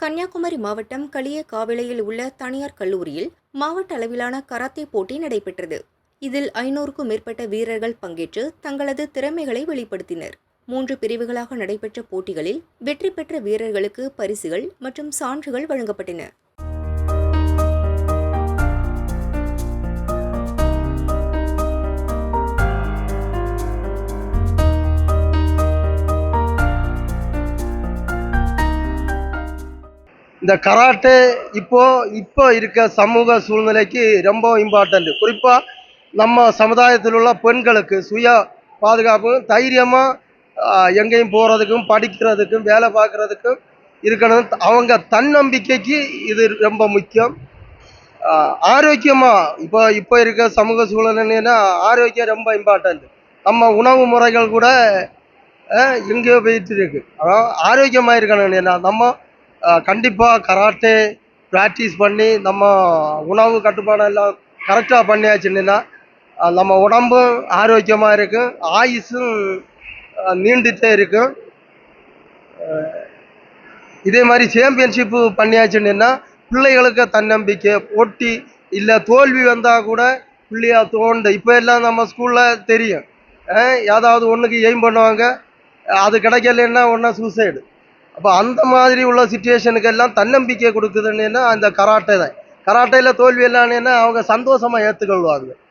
கன்னியாகுமரி மாவட்டம் களியக்காவிளையில் உள்ள தனியார் கல்லூரியில் மாவட்ட அளவிலான கராத்தே போட்டி நடைபெற்றது. இதில் 500க்கும் மேற்பட்ட வீரர்கள் பங்கேற்று தங்களது திறமைகளை வெளிப்படுத்தினர். 3 பிரிவுகளாக நடைபெற்ற போட்டிகளில் வெற்றி பெற்ற வீரர்களுக்கு பரிசுகள் மற்றும் சான்றுகள் வழங்கப்பட்டன. இந்த கராட்டே இப்போ இருக்க சமூக சூழ்நிலைக்கு ரொம்ப இம்பார்ட்டன்ட். குறிப்பாக நம்ம சமுதாயத்தில் உள்ள பெண்களுக்கு சுய பாதுகாப்பும் தைரியமாக எங்கேயும் போகிறதுக்கும் படிக்கிறதுக்கும் வேலை பார்க்குறதுக்கும் இருக்கணும். அவங்க தன்னம்பிக்கைக்கு இது ரொம்ப முக்கியம். ஆரோக்கியமாக இப்போ இருக்க சமூக சூழ்நிலைன்னா ஆரோக்கியம் ரொம்ப இம்பார்ட்டன்ட். நம்ம உணவு முறைகள் கூட எங்கேயோ போயிட்டு இருக்கு. அதாவது ஆரோக்கியமாக இருக்கணும். நம்ம கண்டிப்பாக கராட்டே ப்ராக்டிஸ் பண்ணி நம்ம உணவு கட்டுப்பாடு எல்லாம் கரெக்டாக பண்ணியாச்சுன்னா நம்ம உடம்பும் ஆரோக்கியமாக இருக்கும், ஆயுசும் நீண்டுகிட்டே இருக்கும். இதே மாதிரி சாம்பியன்ஷிப்பு பண்ணியாச்சுன்னா பிள்ளைகளுக்கு தன்னம்பிக்கை, போட்டி இல்லை தோல்வி வந்தால் கூட பிள்ளையா தோண்டு. இப்போ எல்லாம் நம்ம ஸ்கூலில் தெரியும், ஏதாவது ஒன்றுக்கு எய்ம் பண்ணுவாங்க, அது கிடைக்கலன்னா ஒன்றா சூசைடு. அப்போ அந்த மாதிரி உள்ள சுச்சுவேஷனுக்கு எல்லாம் தன்னம்பிக்கை கொடுக்குதுன்னா அந்த கராட்டே தான். கராட்டையில் தோல்வி இல்லைன்னா அவங்க சந்தோஷமாக ஏற்றுக்கொள்வாங்க.